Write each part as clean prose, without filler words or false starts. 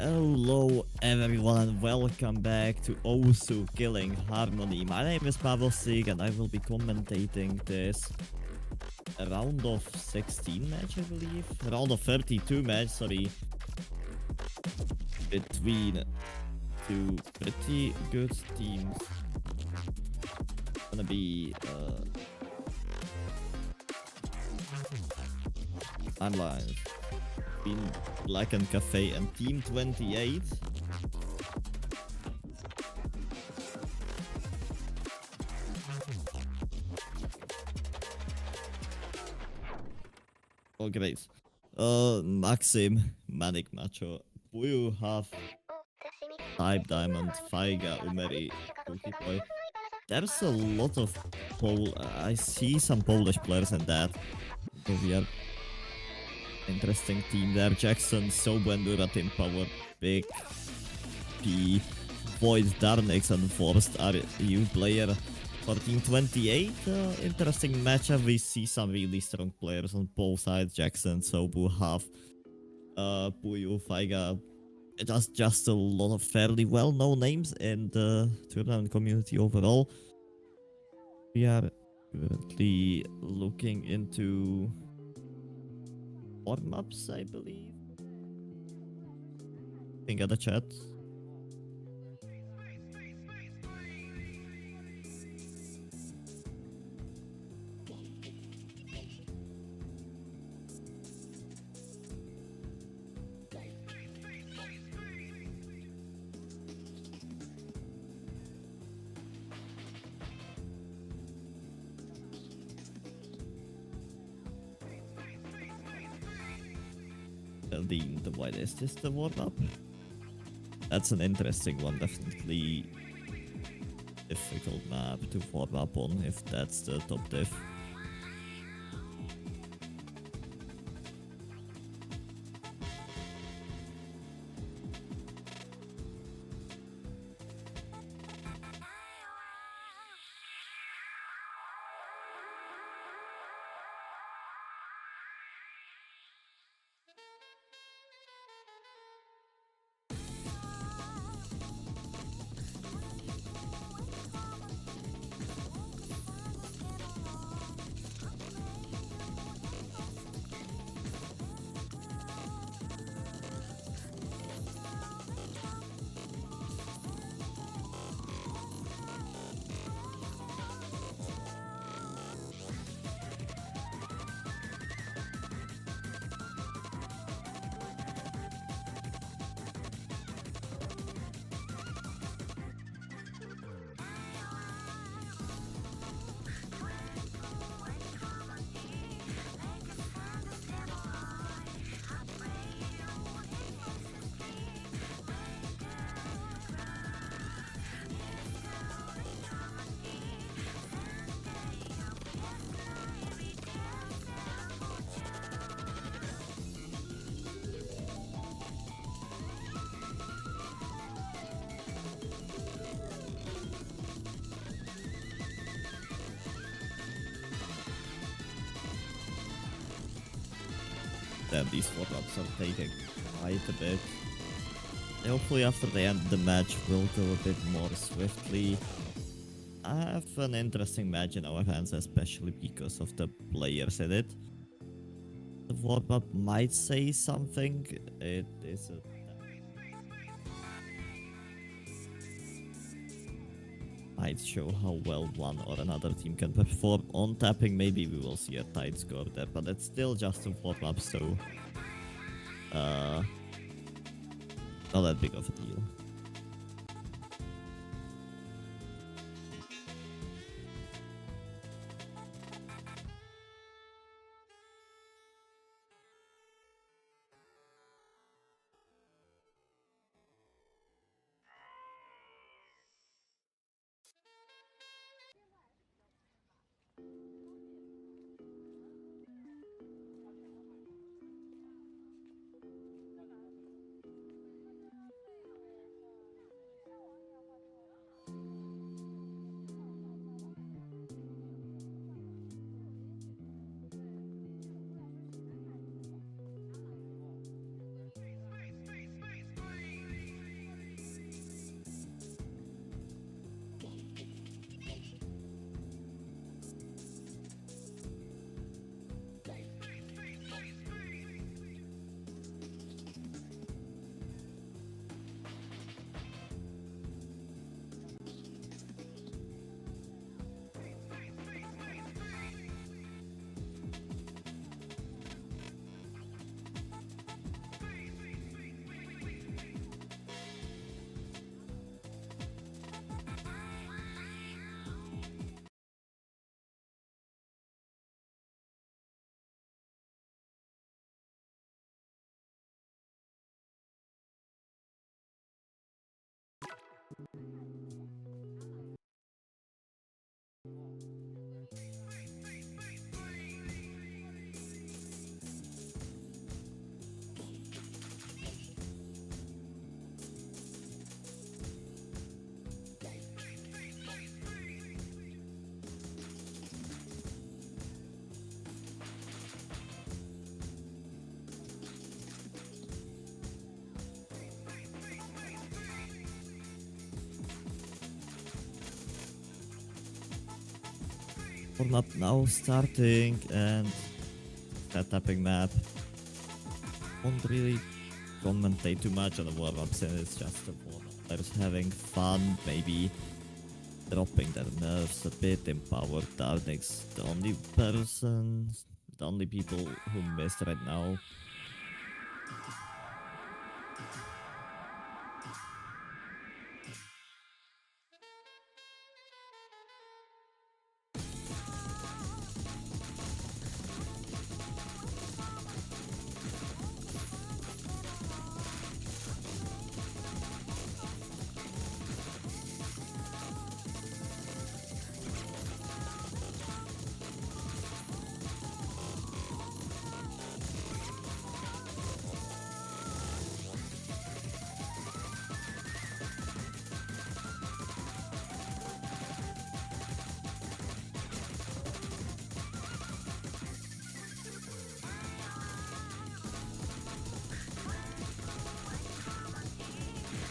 Hello everyone and welcome back to Also Killing Harmony. My name is Pavel Sig and I will be commentating this round of 16 match, I believe. Round of 32 match, sorry. Between two pretty good teams. Gonna be timelines between Blaccent Cafe and Team 28. Oh great. Maxim, Manic Macho, Puyu Half, Type Diamond, Faiga, Umeri, Cookie Boy. There's a lot of I see some Polish players in that. So we are interesting team there. Jackson, Sobendura, Team Power, Big P, Void, Darnix, and Forced are you player for Team 28. Interesting matchup. We see some really strong players on both sides. Jackson, Sobu, Half, Puyu, Faiga. Just a lot of fairly well-known names in the tournament community overall. We are currently looking into warm-ups, I believe. Think at the chat. The what is this, the warm-up? That's an interesting one, definitely difficult map to warm up on if that's the top diff. Then these warm-ups are taking quite a bit. Hopefully after the end the match will go a bit more swiftly. I have an interesting match in our hands, especially because of the players in it. The warm-up might say something. It is a might show how well one or another team can perform on tapping. Maybe we will see a tight score there, but it's still just a warm-up, so not that big of a deal. Warm up now starting and that tapping map. Won't really commentate too much on the warm up since it's just a warm up. Players having fun, maybe dropping their nerves a bit in power. Darnix, the only people who missed right now.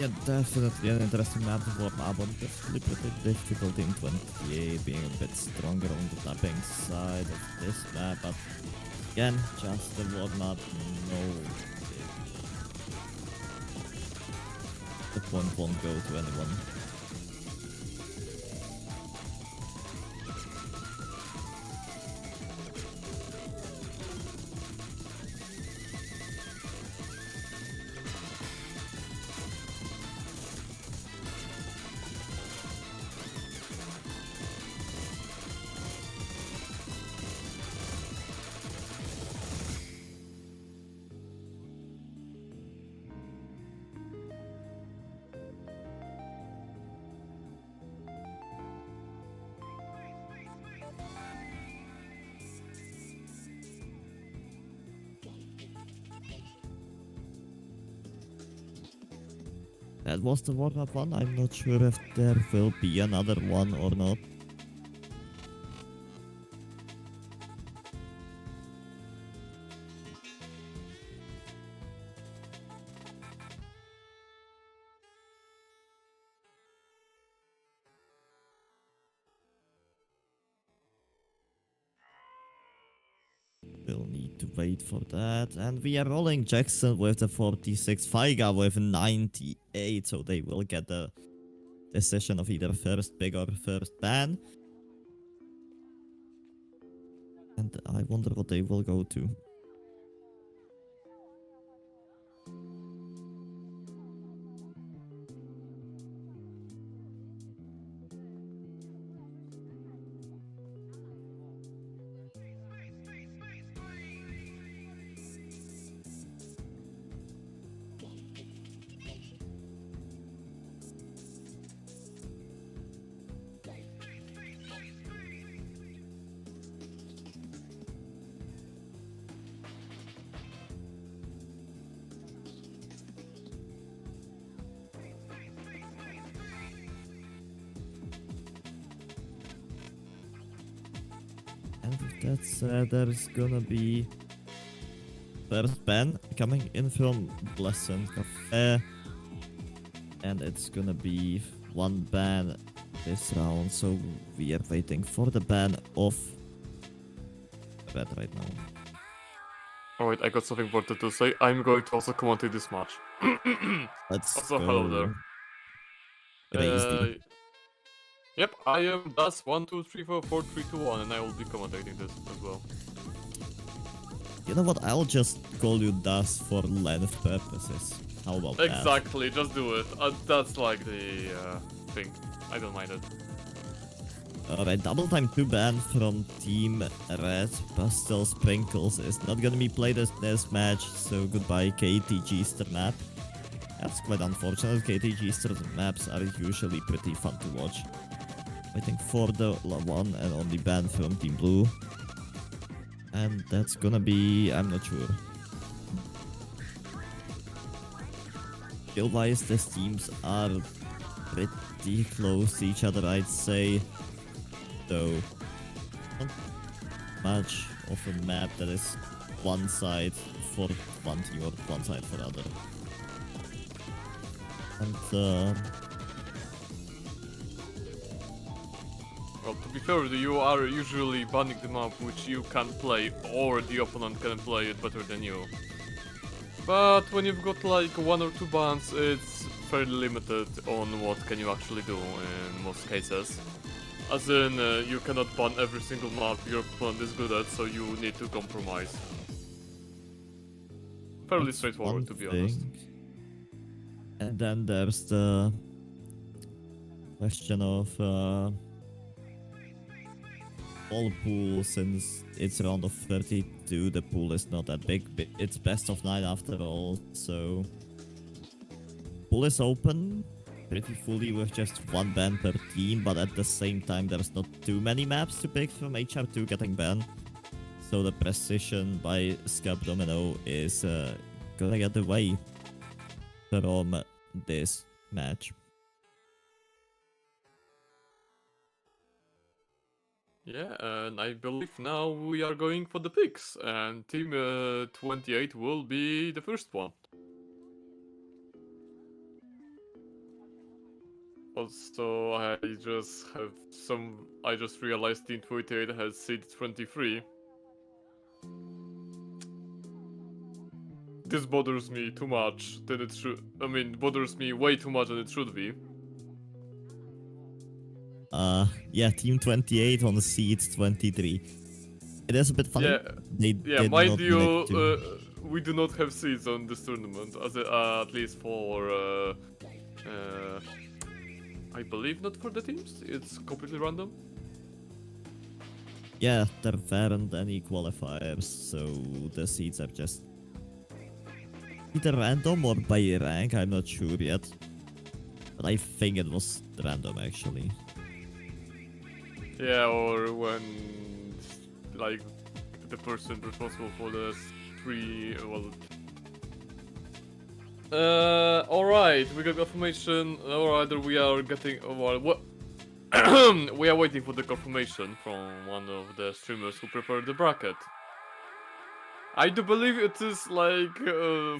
Yeah, definitely an interesting map to warm up on. Definitely pretty difficult in 28, being a bit stronger on the tapping side of this map, but again, just the warm up, no. The point won't go to anyone. That was the warm-up one. I'm not sure if there will be another one or not. We'll need to wait for that. And we are rolling Jackson with the 46, Faiga with 98, so they will get the decision of either first pick or first ban. And I wonder what they will go to. And with that said, there's gonna be first ban coming in from Blaccent Cafe. And it's gonna be one ban this round, so we are waiting for the ban of Red right now. Alright, I got something important to say. I'm going to also commentate this match. Let's Also, go. hello there. Crazy. Yep, I am Das 1, 2, 3, 4, 4, 3, 2, 1, and I will be commentating this as well. You know what? I'll just call you Das for length purposes. How about that? Exactly, just do it. That's like the thing. I don't mind it. Alright, double time 2 ban from Team Red. Pastel Sprinkles is not gonna be played as this match, so goodbye KTG map. That's quite unfortunate. KTG maps are usually pretty fun to watch. I think for the one and only ban from Team Blue. And that's gonna be... I'm not sure. Skill-wise, these teams are pretty close to each other, I'd say. So, not much of a map that is one side for one team or one side for other. And Well, to be fair, you are usually banning the map which you can play, or the opponent can play it better than you. But when you've got like 1 or 2 bans, it's fairly limited on what can you actually do in most cases. As in, you cannot ban every single map your opponent is good at, so you need to compromise. Fairly that's straightforward, one to be honest. thing. And then there's the question of all pool. Since it's round of 32, the pool is not that big. It's best of 9 after all, so pool is open pretty fully with just 1 ban per team, but at the same time there's not too many maps to pick from HR2 getting banned. So the precision by Scab Domino is gonna get away from this match. Yeah, and I believe now we are going for the picks, and Team 28 will be the first one. Also, I just realized Team 28 has seed 23. This bothers me too much than it should. I mean, bothers me way too much than it should be. Yeah, Team 28 on seed 23. It is a bit funny. Yeah, They yeah. did Mind not you, need to. we do not have seeds on this tournament, at least for I believe not for the teams. It's completely random. Yeah, there weren't any qualifiers, so the seeds are just either random or by rank. I'm not sure yet, but I think it was random actually. Yeah, or when like the person responsible for the 3, well. Alright, we got confirmation, or either we are getting, well, what? We are waiting for the confirmation from one of the streamers who prepared the bracket. I do believe it is like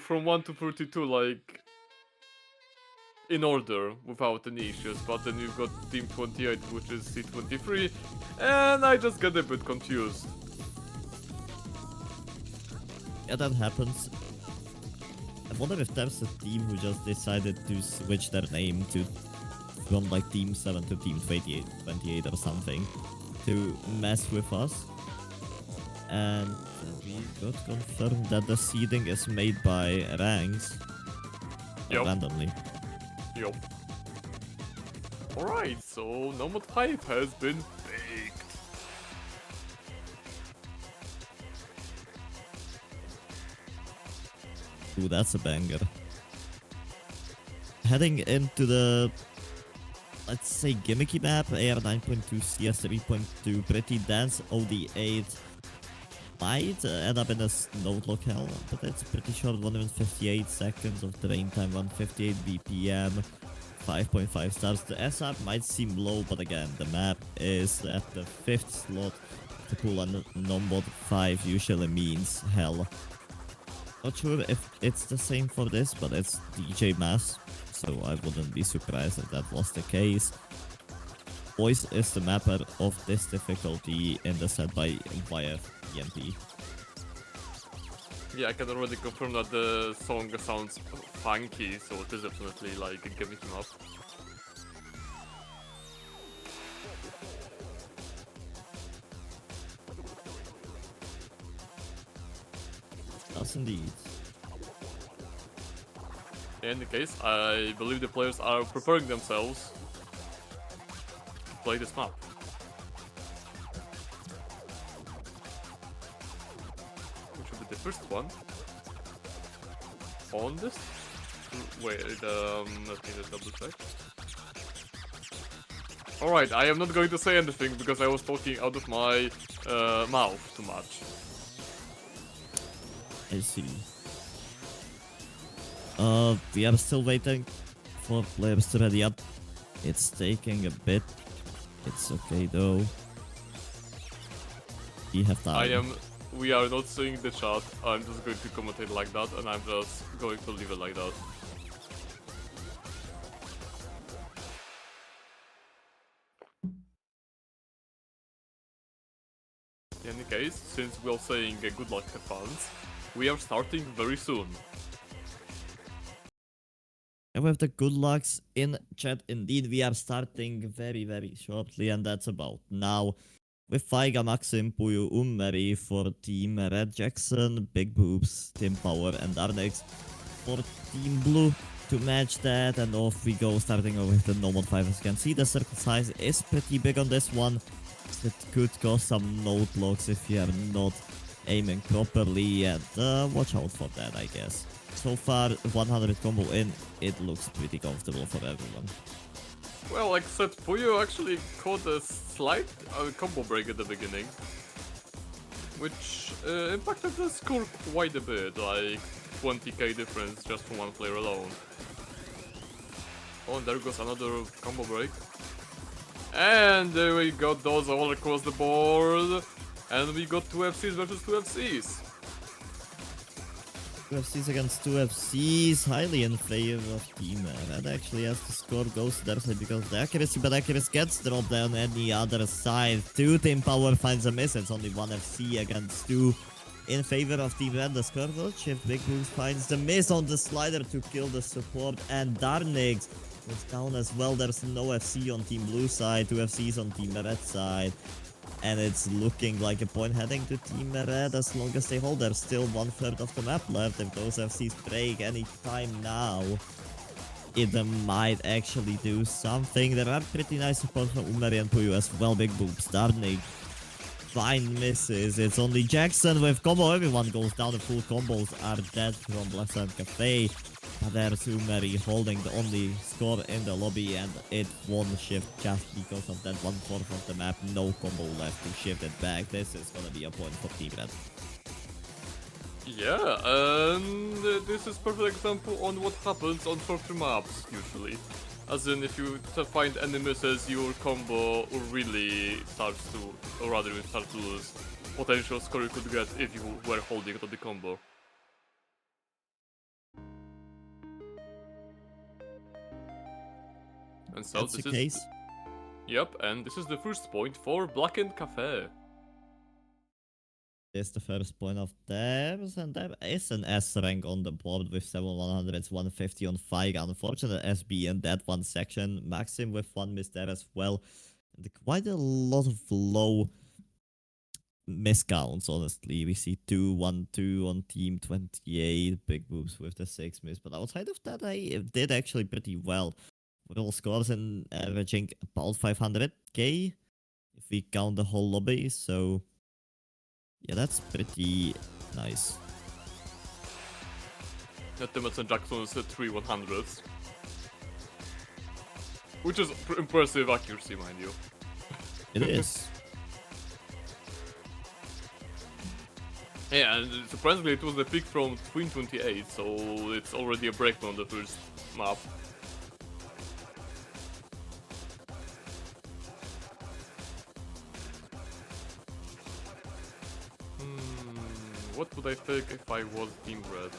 from 1 to 32, like in order without any issues, but then you've got Team 28, which is C23, and I just get a bit confused. Yeah, that happens. I wonder if there's a team who just decided to switch their name to from like Team 7 to Team 28 or something to mess with us. And we got confirmed that the seeding is made by ranks randomly. Yup. Alright, so Nomad 5 has been baked. Ooh, that's a banger. Heading into the, let's say, gimmicky map, AR 9.2, CS 3.2, pretty dense, OD8 might end up in a snow locale, but it's pretty short, 158 seconds of drain time, 158 BPM, 5.5 stars. The SR might seem low, but again, the map is at the 5th slot. To pull a non-bot 5 usually means hell. Not sure if it's the same for this, but it's DJ Mass, so I wouldn't be surprised if that was the case. Voice is the mapper of this difficulty in the set by YF EMP. Yeah, I can already confirm that the song sounds funky, so it is definitely like giving him up. Yes, indeed. In any case, I believe the players are preparing themselves to play this map. Which will be the first one on this Wait, let me just double check. Alright, I am not going to say anything because I was talking out of my mouth too much. I see. We are still waiting for players to ready up. It's taking a bit. It's okay though. We have time. We are not seeing the chat. I'm just going to commentate like that, and I'm just going to leave it like that. In any case, since we are saying good luck to fans, we are starting very soon. And with the good lucks in chat, indeed, we are starting very shortly, and that's about now. With Faiga, Maxim, Puyo, Ummeri for Team Red, Jackson, Big Boobs, Tim Power, and Darnex for Team Blue to match that. And off we go, starting over with the normal 5. As you can see, the circle size is pretty big on this one. It could cause some note locks if you are not aiming properly, and watch out for that, I guess. So far, 100 combo in, it looks pretty comfortable for everyone. Well, like said, Puyo actually caught a slight combo break at the beginning, which impacted the score quite a bit, like 20k difference just from one player alone. Oh, and there goes another combo break. And there we got those all across the board, and we got 2 FCs versus 2 FCs. 2 FCs against 2 FCs, highly in favor of Team Red actually, as the score goes to their side because the accuracy, but accuracy gets dropped on any other side. 2 Team Power finds a miss, it's only 1 FC against 2 in favor of Team Red. The score will shift, Big Boost finds the miss on the slider to kill the support, and Darnix was down as well. There's no FC on Team Blue side, 2 FCs on Team Red side. And it's looking like a point heading to Team Red as long as they hold. There's still 1/3 of the map left. If those FCs break any time now, it might actually do something. There are pretty nice support from Umeri and Puyo as well. Big Boobs, Darnik, fine misses. It's only Jackson with combo. Everyone goes down. The full combos are dead from blaccent Cafe. But there's Umeri holding the only score in the lobby, and it won't shift just because of that 1/4 of the map. No combo left to shift it back. This is gonna be a point for Team Red. Yeah, and this is perfect example on what happens on shorter maps usually. As in, if you find any misses, your combo really starts to, or rather you start to lose potential score you could get if you were holding to the combo. And so That's this the is case. Yep, and this is the first point for blaccent Cafe. Is the first point of theirs, and there is an S rank on the board with 7100. It's 150 on Faiga. Unfortunate SB in that one section. Maxim with 1 miss there as well. And quite a lot of low miscounts, honestly. We see 2, 1, 2 on team 28. Big Boobs with the 6 miss. But outside of that, I did actually pretty well. With all scores in averaging about 500k if we count the whole lobby. So yeah, that's pretty nice. Estimates and Jackson's 3/100s. Which is impressive accuracy, mind you. It is. Yeah, and surprisingly it was the pick from Twin 28, so it's already a breakthrough on the first map. What would I pick if I was Team Red?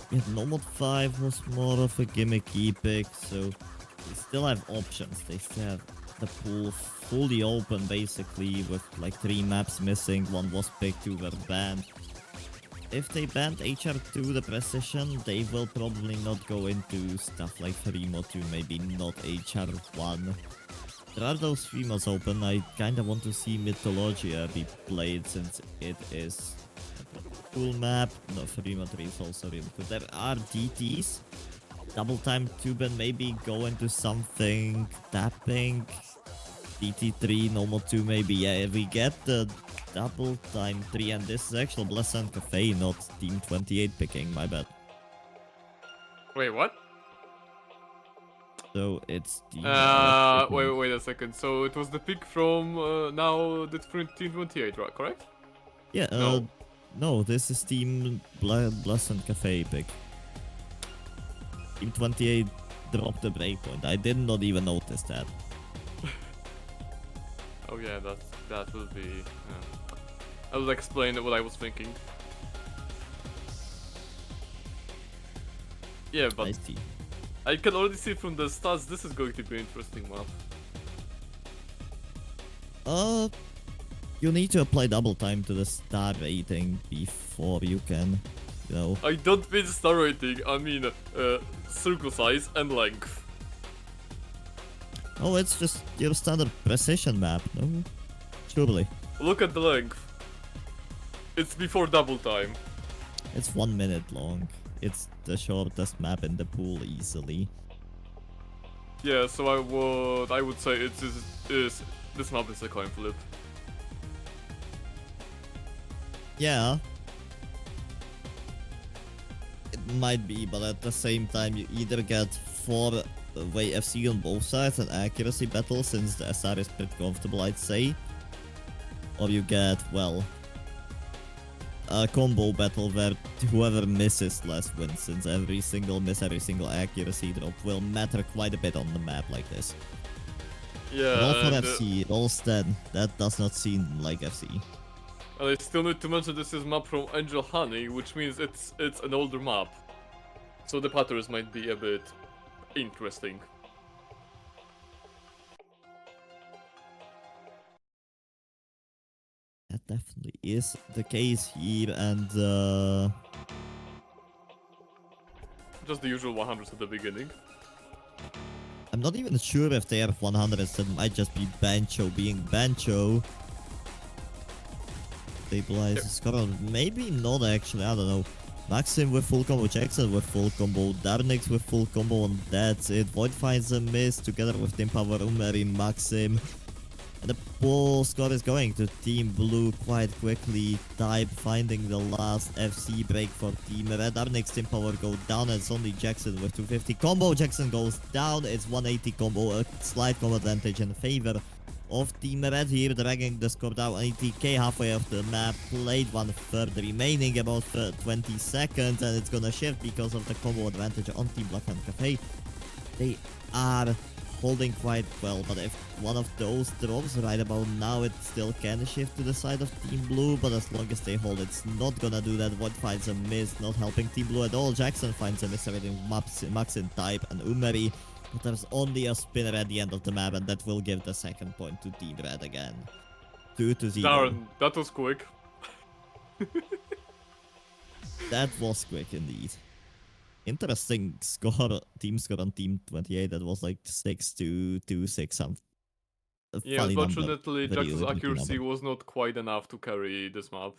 Yeah, normal 5 was more of a gimmicky pick, so they still have options. They still have the pool fully open, basically, with like 3 maps missing. 1 was picked, 2 were banned. If they banned HR2, the precision, they will probably not go into stuff like Remo 2, maybe not HR1. There are those 3 mods open. I kinda want to see Mythologia be played since it is a cool map. No, Remo 3 is also really good. There are DTs. Double time tube and maybe go into something tapping. DT3, normal 2 maybe. Yeah, if we get the double time 3, and this is actual Blaccent Cafe, not Team 28 picking, my bad. Wait, what? So it's Team Red picking. Wait a second. So it was the pick from now the Team 28, right? Correct? Yeah, No. no, this is Team Blaccent Cafe pick. Team 28 dropped the breakpoint. I did not even notice that. Oh yeah, that will be. I will explain what I was thinking. Yeah, but I see. I can already see from the stats this is going to be an interesting map. You need to apply double time to the star rating before you can, you know. I don't mean star rating, I mean circle size and length. Oh, it's just your standard precision map, no? Surely. Look at the length. It's before double time. It's 1 minute long. It's the shortest map in the pool easily. Yeah, so I would say this map is a coin flip. Yeah. It might be, but at the same time you either get 4-way FC on both sides and accuracy battle, since the SR is pretty comfortable, I'd say. Or you get, well, a combo battle where whoever misses less wins, since every single miss, every single accuracy drop will matter quite a bit on the map like this. Yeah, Roll for FC, roll Sten. That does not seem like FC. and I still need to mention this is map from Angel Honey, which means it's an older map. So the patterns might be a bit interesting. That definitely is the case here, and Just the usual 100s at the beginning. I'm not even sure if they have 100s. It might just be Bancho being Bancho. Stabilize score. Maybe not actually, I don't know. Maxim with full combo, Jackson with full combo, Darnix with full combo, and that's it. Void finds a miss together with Team Power, Umeri, Maxim. And the ball score is going to Team Blue quite quickly. Type finding the last FC break for Team Red. Our next Team Power go down, and it's only Jackson with 250 combo. Jackson goes down. It's 180 combo. A slight combo advantage in favor of Team Red here, dragging the score down 80k halfway off the map. Played 1/3 remaining, about 20 seconds, and it's gonna shift because of the combo advantage on Team Black and Cafe. They are holding quite well, but if one of those drops right about now, it still can shift to the side of Team Blue, but as long as they hold, it's not gonna do that. Void finds a miss, not helping Team Blue at all. Jackson finds a miss with Max in Type and Umeri, but there's only a spinner at the end of the map, and that will give the second point to Team Red again. 2-0. Darn, that was quick. That was quick indeed. Interesting score, team score on Team 28. That was like 6-2, 6. Yeah, unfortunately, Very Jackson's limited accuracy number. was not quite enough to carry this map.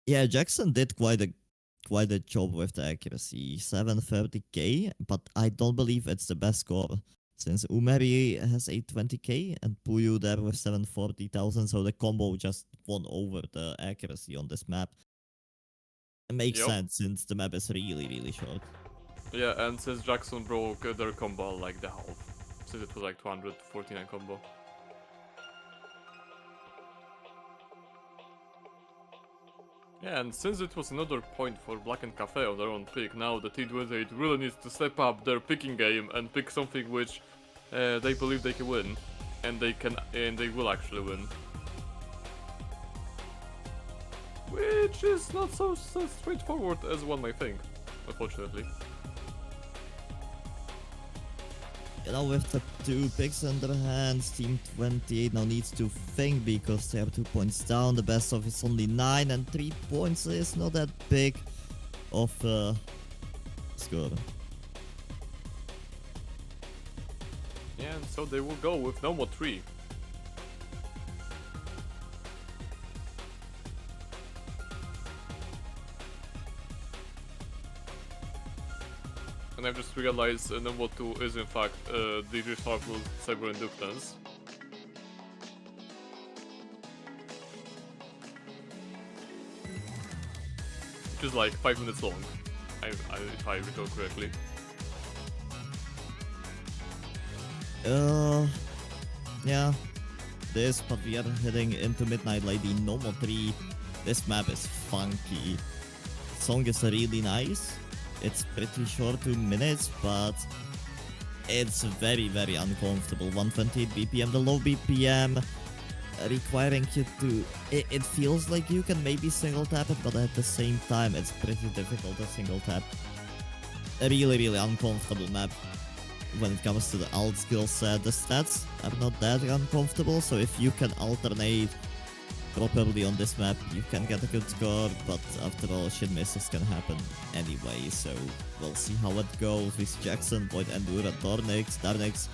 Yeah, Jackson did quite a job with the accuracy, 730k, but I don't believe it's the best score, since Umeri has 820k and Puyu there with 740,000, so the combo just won over the accuracy on this map. It makes sense, since the map is really, really short. Yeah, and since Jackson broke their combo like the half, since it was like 249 combo. Yeah, and since it was another point for Black and Cafe on their own pick, now the T28 really needs to step up their picking game and pick something which they believe they can win, and they will actually win. Which is not so straightforward as one might think, unfortunately. You know, with the 2 picks in their hands, Team 28 now needs to think, because they are 2 points down. The best of is only 9, and 3 points is not that big of a score. Yeah, and so they will go with no more 3. and I've just realized number 2 is in fact DJ Sharple's Cyber Inductance. Which is like 5 minutes long, if I recall correctly. Yeah. This, but we are heading into Midnight Lady Normal 3. This map is funky. The song is really nice. It's pretty short, 2 minutes, but it's very, very uncomfortable. 128 BPM, the low BPM, requiring you to... It feels like you can maybe single tap it, but at the same time, it's pretty difficult to single tap. A really, really uncomfortable map. When it comes to the alt skill set, the stats are not that uncomfortable, so if you can alternate properly on this map, you can get a good score, but after all, shit misses can happen anyway, so we'll see how it goes with Jackson, Void, Endura, Darnix,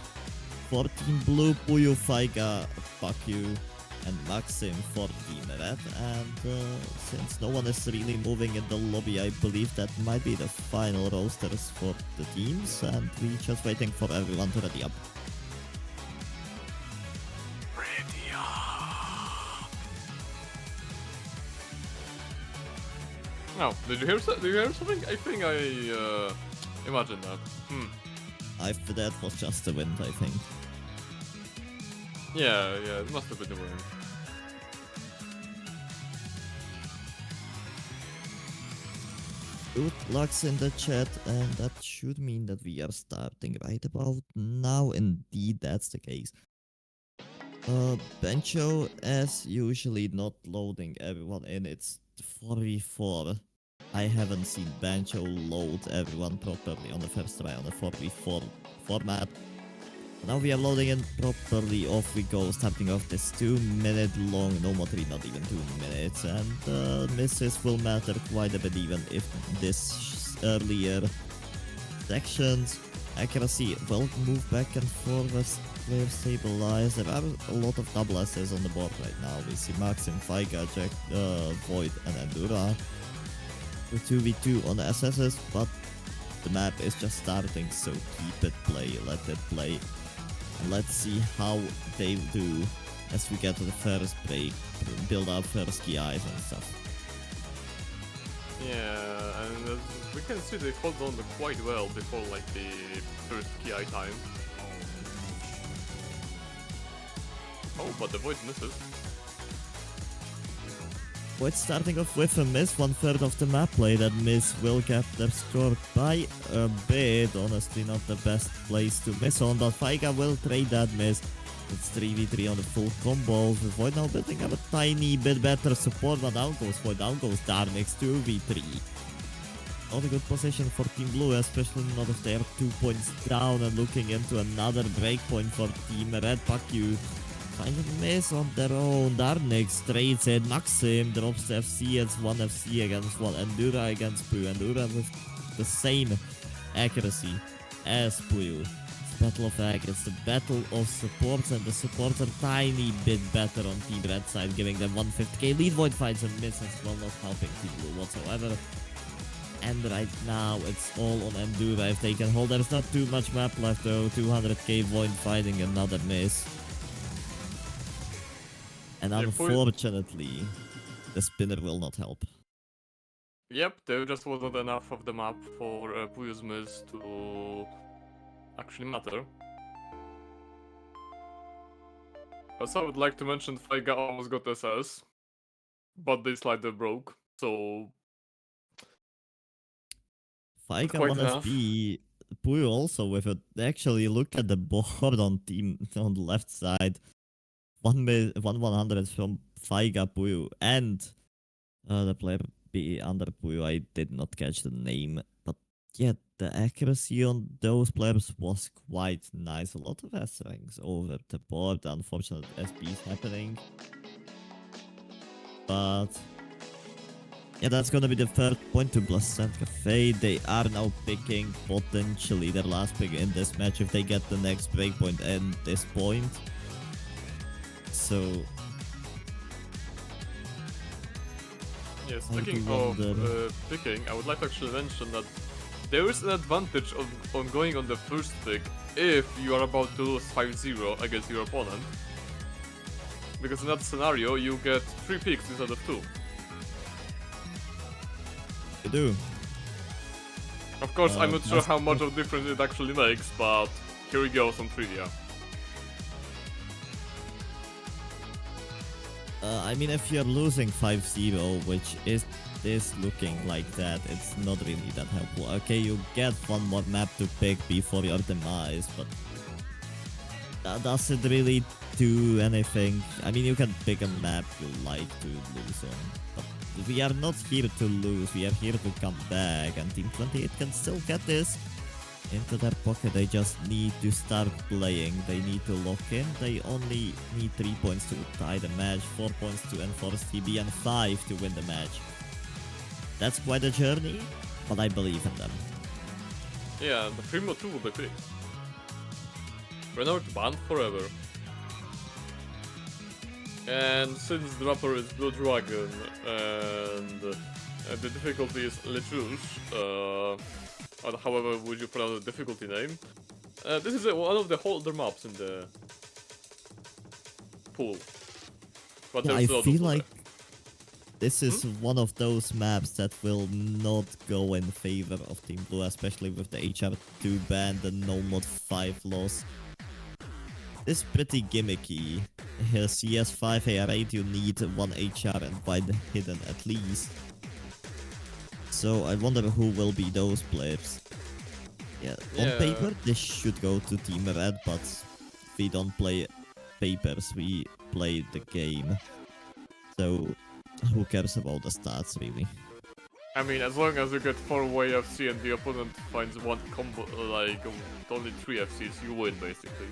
14 blue, Puyo, Faiga, fuck you, and Maxim for Team Red, and since no one is really moving in the lobby, I believe that might be the final rosters for the teams, and we're just waiting for everyone to ready up. Ready up! Now, did you hear something? I think I imagined that. That was just a wind, I think. Yeah, it must have been the wind. Good lucks in the chat, and that should mean that we are starting right about now. Indeed, that's the case. Bencho, as usually, not loading everyone in. It's 4v4. I haven't seen Bencho load everyone properly on the first try on the 4v4 format. Now we are loading in properly, off we go, starting off this 2-minute long, no more 3, not even 2 minutes, and misses will matter quite a bit even if this earlier sections. Accuracy will move back and forth, clear, stabilize. There are a lot of double S's on the board right now. We see Maxim, Faiga, Jack, Void, and Endura. 2v2 on the SSs, but the map is just starting, so keep it play, let it play. And let's see how they do as we get to the first break, build up first key eyes and stuff. Yeah, and as we can see they hold on quite well before like the first key eye time. Oh, but the Void misses. Void starting off with a miss, 1/3 of the map play. That miss will get their score by a bit. Honestly, not the best place to miss on, but Faiga will trade that miss. It's 3v3 on the full combos. Void now building up a tiny bit better support, but down goes Void, down goes Darnix, 2v3. Not a good position for Team Blue, especially not if they are 2 points down and looking into another breakpoint for Team Red. Pakyu kind of miss on their own. Darnix trades it. Maxim drops the FC. It's 1 FC against 1. Endura against Puyo. Endura with the same accuracy as Puyo. It's Battle of Egg. It's the battle of supports, and the supports are tiny bit better on Team Red side, giving them 150k lead. Void finds a miss as well, not helping Team Blue whatsoever. And right now it's all on Endura if they can hold. There's not too much map left though. 200k Void fighting another miss. And unfortunately, the spinner will not help. Yep, there just wasn't enough of the map for Puyo's miss to actually matter. Also, I would like to mention Faiga almost got SS, but the slider broke, so... Faiga 1SB, Puyo also with it. Actually, look at the board on the left side. 100 from Faiga, Puyo, and the player be under Puyo. I did not catch the name, but yeah, the accuracy on those players was quite nice. A lot of S-ranks over the board. Unfortunate SBs happening, but yeah, that's gonna be the third point to Blaccent Cafe. They are now picking potentially their last pick in this match if they get the next breakpoint and this point. So, yeah, speaking of picking, I would like to actually mention that there is an advantage on going on the first pick if you are about to lose 5-0 against your opponent. Because in that scenario, you get 3 picks instead of 2. You do. Of course, I'm not sure that's- how much of difference it actually makes, but here we go, some trivia. I mean, if you're losing 5-0, which is looking like that, it's not really that helpful. Okay, you get one more map to pick before your demise, but that doesn't really do anything. I mean, you can pick a map you like to lose on, but we are not here to lose, we are here to come back, and Team 28 can still get this into their pocket. They just need to start playing, they need to lock in, they only need 3 points to tie the match, 4 points to enforce TB, and 5 to win the match. That's quite a journey, but I believe in them. Yeah, the Primo 2 will be fixed. Renard banned forever. And since the rapper is Blue Dragon and the difficulty is Letrouche, or however would you pronounce the difficulty name, this is one of the older maps in the pool. But Yeah, I there's a lot feel of like this is one of those maps that will not go in favor of Team Blue, especially with the HR2 ban, the no mod 5 loss. This is pretty gimmicky. Here, CS5 AR8, you need 1 HR and wide hidden at least. So I wonder who will be those players. Yeah, on paper this should go to Team Red, but we don't play papers, we play the game. So who cares about the stats really? I mean, as long as you get 4-way FC and the opponent finds one combo, like only 3 FCs, you win basically.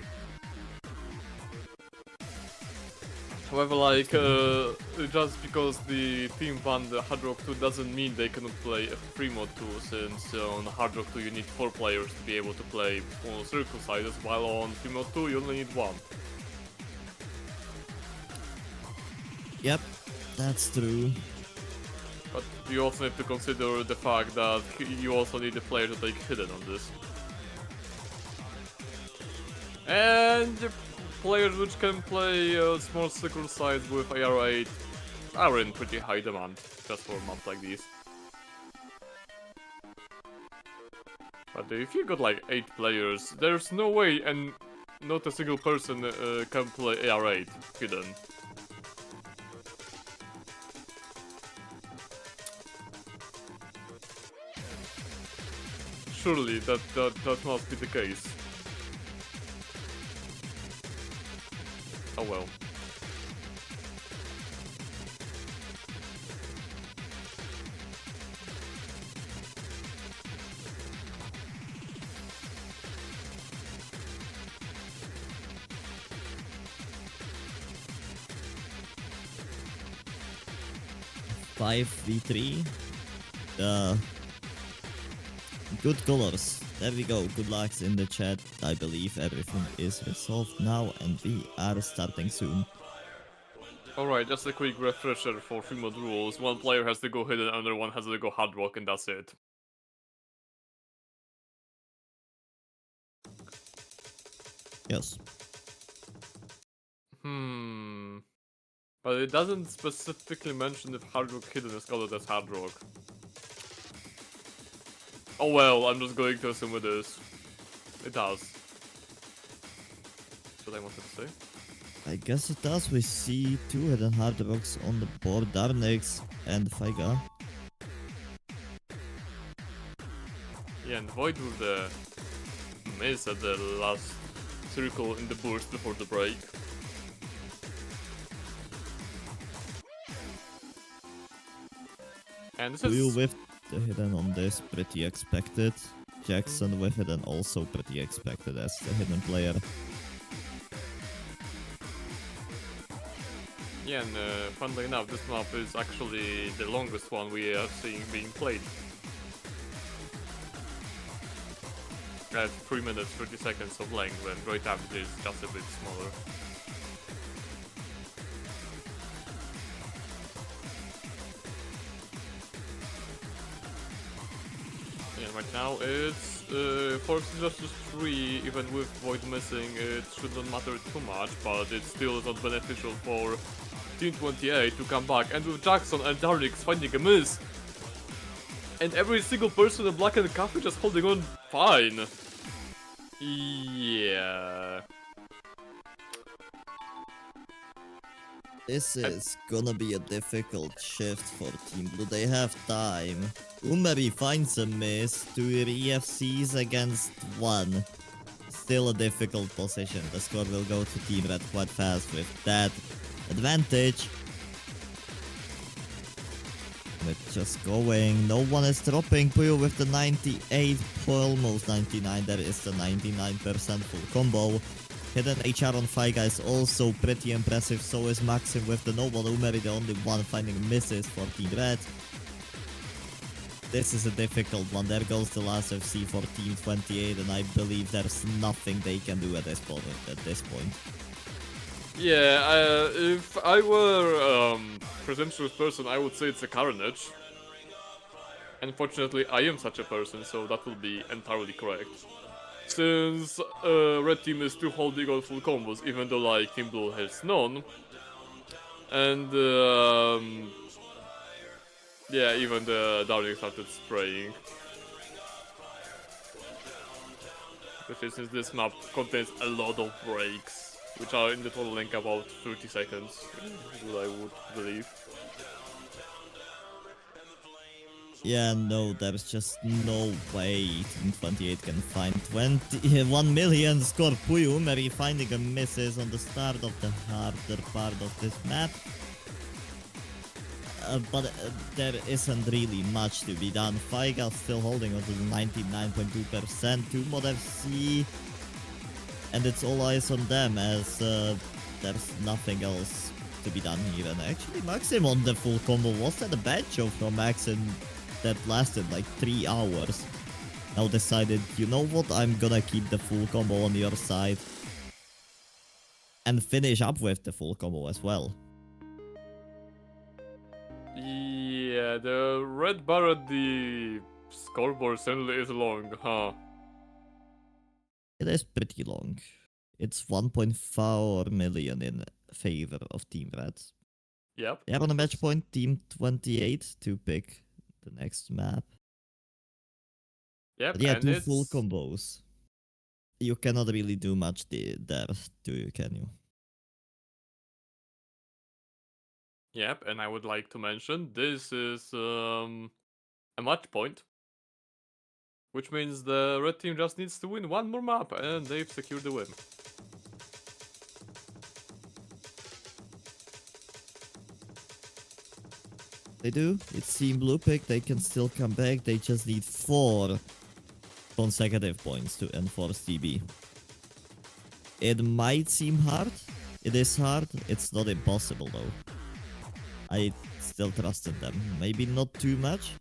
However, like, just because the team banned the Hard Rock 2 doesn't mean they cannot play a free mode 2, since on Hard Rock 2 you need 4 players to be able to play on circle sizes, while on free mode 2 you only need 1. Yep, that's true. But you also need to consider the fact that you also need a player to take hidden on this. And the players which can play small circle size with AR8 are in pretty high demand, just for maps like these. But if you got like 8 players, there's no way and not a single person can play AR8 hidden. Surely that must be the case. Oh well. Five v3. Good colors. There we go. Good luck in the chat. I believe everything is resolved now and we are starting soon. Alright, just a quick refresher for free mode rules. One player has to go hidden, another one has to go hard rock, and that's it. Yes. But it doesn't specifically mention if hard rock hidden is called as hard rock. Oh well, I'm just going to assume it is. It does. That's what I wanted to say. I guess it does. We see 2 hidden hard rocks on the board. Darnix and Faiga. Yeah, and Void with the miss at the last circle in the burst before the break. And this Will is... with the hidden on this, pretty expected. Jackson with hidden also pretty expected as the hidden player. Yeah, and funnily enough, this map is actually the longest one we are seeing being played. At 3 minutes 30 seconds of length, when Great Average is just a bit smaller. Yeah, And right now it's 4 versus 3, even with Void missing, it should not matter too much, but it still is not beneficial for Team 28 to come back. And with Jackson and Darix finding a miss, and every single person in Black and Cafe just holding on fine. Yeah. This is gonna be a difficult shift for Team Blue. They have time. Umeri finds a miss. 2 EFCs against 1. Still a difficult position. The score will go to Team Red quite fast with that advantage. It's just going. No one is dropping. Puyo with the 98, almost 99. There is the 99% full combo. Hidden HR on Faiga is also pretty impressive. So is Maxim with the Noble. Umeri the only one finding misses for Team Red. This is a difficult one. There goes the last FC for Team 28, and I believe there's nothing they can do at this point. Yeah, if I were presumptuous person, I would say it's a Carnage. Unfortunately, I am such a person, so that will be entirely correct. Since Red Team is still holding on full combos, even though like Team Blue has none. And yeah, even the Darling started spraying. Especially since this map contains a lot of breaks, which are in the total length about 30 seconds, I would believe. Yeah, no, there's just no way Team 28 can find 1 million score. Puyo Umeri finding a misses on the start of the harder part of this map. But there isn't really much to be done. Faiga still holding on to the 99.2%. 2 mod FC. And it's all eyes on them as there's nothing else to be done here. And actually Maxim on the full combo. Was that a bad show from Maxim that lasted like 3 hours? Now decided, you know what, I'm gonna keep the full combo on your side. And finish up with the full combo as well. Yeah, the red bar at the scoreboard certainly is long, huh? It is pretty long. It's 1.4 million in favor of Team Red. Yep. They have on a match point Team 28 to pick the next map. Yep, But yeah, and 2 it's... full combos. You cannot really do much there, do you, can you? Yep, and I would like to mention, this is a match point. Which means the red team just needs to win 1 more map, and they've secured the win. They do. It's Team Blue pick. They can still come back. They just need 4 consecutive points to enforce TB. It might seem hard. It is hard. It's not impossible though. I still trust in them. Maybe not too much,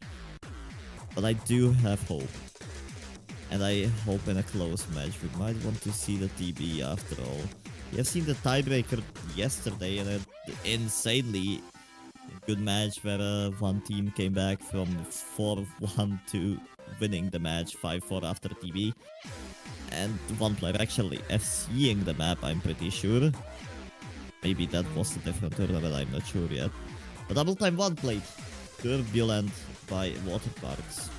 but I do have hope. And I hope in a close match. We might want to see the TB after all. We have seen the tiebreaker yesterday in an insanely good match where one team came back from 4-1 to winning the match 5-4 after TB. And one player actually FCing the map, I'm pretty sure. Maybe that was a different tournament, I'm not sure yet. But double time 1 played. Turbulent by Waterparks.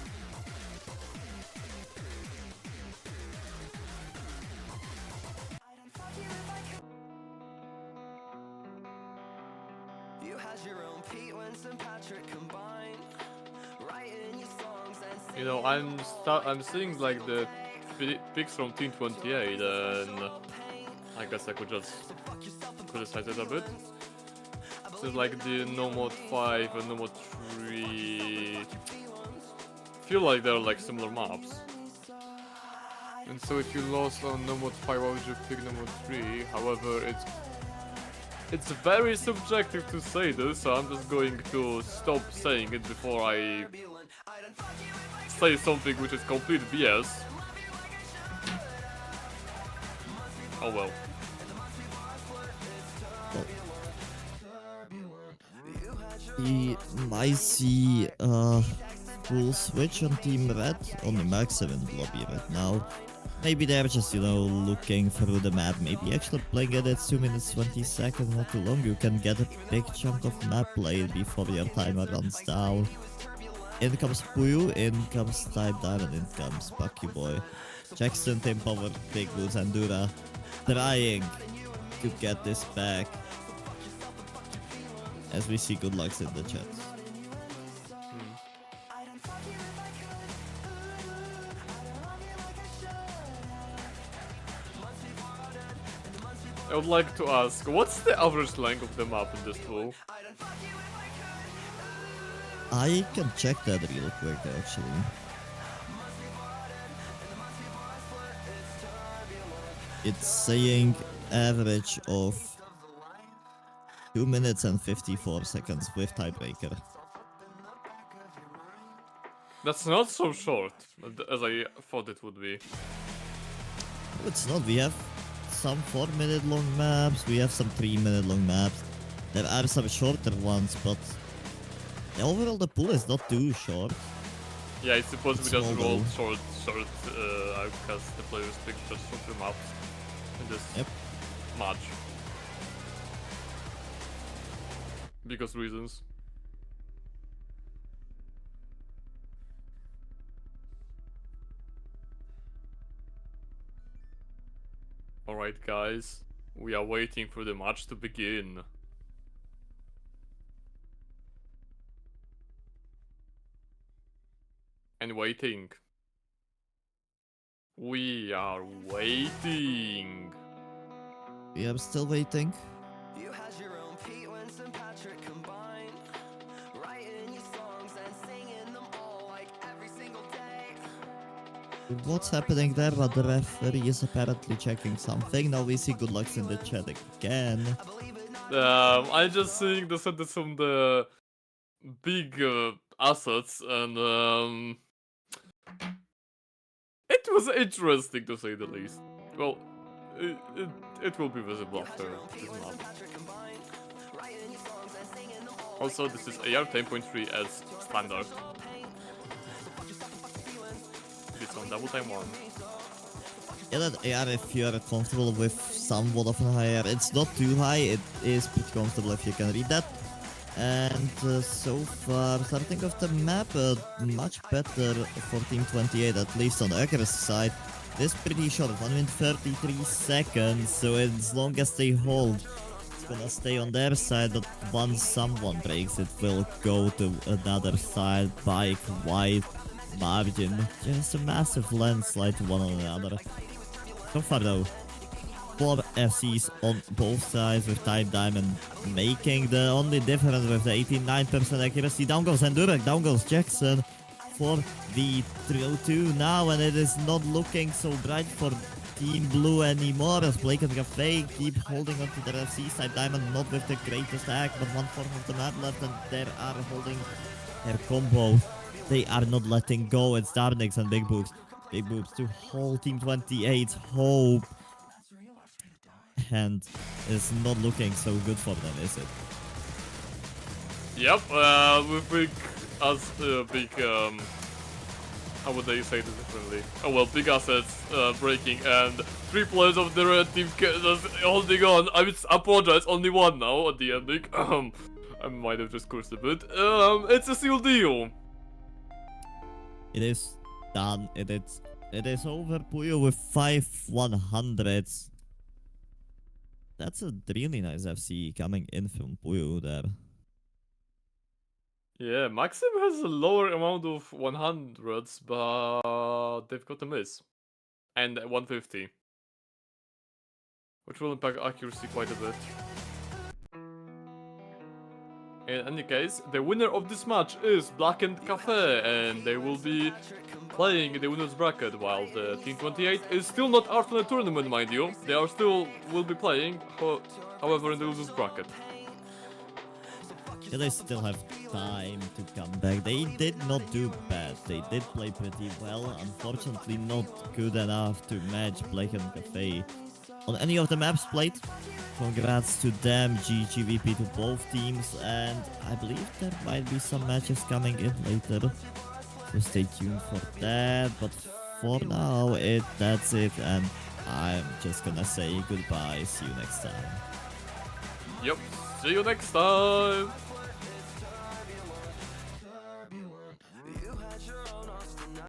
You know, I'm seeing like the picks from Team 28, and I guess I could just criticize it a bit. Since like the No Mod 5 and No Mod 3 feel like they're like similar maps. And so if you lost on No Mod 5, why would you pick No Mod 3? However, it's very subjective to say this, so I'm just going to stop saying it before I say something which is complete BS. Oh well. We might see We'll switch on Team Red. Only Maxim in the lobby right now. Maybe they're just, you know, looking through the map. Maybe actually playing it at 2 minutes 20 seconds, not too long. You can get a big chunk of map played before your timer runs down. In comes Puyu, in comes Type Diamond, in comes Bucky Boy. Jackson, Team Power, Big Boots, and Dura trying to get this back. As we see good lucks in the chat. I would like to ask, what's the average length of the map in this pool? I can check that real quick actually. It's saying average of 2 minutes and 54 seconds with tiebreaker. That's not so short as I thought it would be. No, it's not. We have some 4-minute long maps, we have some 3-minute long maps. There are some shorter ones, but overall the pool is not too short. Yeah, it's supposed to be just Small rolled though. short, because the players pick just shorter maps in this match. Because reasons. Alright guys, we are waiting for the match to begin. And waiting. We are waiting. We are still waiting. You had your own Pete Winston Patrick combined, writing your songs and singing them all like every single day. What's happening there? But the referee is apparently checking something. Now we see good lucks in the chat again. I just seeing the sentence from the big assets, and it was interesting to say the least. Well, it will be visible after this map. Also, this is AR 10.3 as standard. It's on double time 1. Yeah, that AR, if you're comfortable with somewhat of a higher, it's not too high, it is pretty comfortable if you can read that. And so far, starting off the map, much better for Team 28, at least on Öker's side. This pretty short, 133 seconds, so as long as they hold, it's gonna stay on their side, but once someone breaks, it will go to another side by quite margin. Just a massive landslide to one on another. So far though, 4 FCs on both sides with Type Diamond making the only difference with the 89% accuracy. Down goes Endurek, down goes Jackson for the 302 now, and it is not looking so bright for Team Blue anymore as blaccent Cafe keep holding on to their FCs. Type Diamond not with the greatest hack, but 1/4 of the map left, and they are holding their combo. They are not letting go. It's Darnix and Big Boobs. Big Boobs to hold Team 28's hope. And it's not looking so good for them, is it? Yep, with big, how would they say this differently? Oh well, big assets breaking, and 3 players of the red team just holding on. I apologize, only 1 now at the ending. I might have just cursed a bit. It's a sealed deal. It is done. It is over. Puyo with 5 100s. That's a really nice FC coming in from Puyo there. Yeah, Maxim has a lower amount of 100s, but they've got a miss. And 150. Which will impact accuracy quite a bit. In any case, the winner of this match is blaccent Cafe, and they will be playing in the winner's bracket, while the Team 28 is still not out from the tournament, mind you. They are will be playing, however, in the loser's bracket. Yeah, they still have time to come back. They did not do bad. They did play pretty well. Unfortunately, not good enough to match blaccent Cafe on any of the maps played. Congrats to them, GGVP to both teams, and I believe there might be some matches coming in later. So stay tuned for that. But for now, that's it, and I'm just gonna say goodbye. See you next time. Yep. See you next time.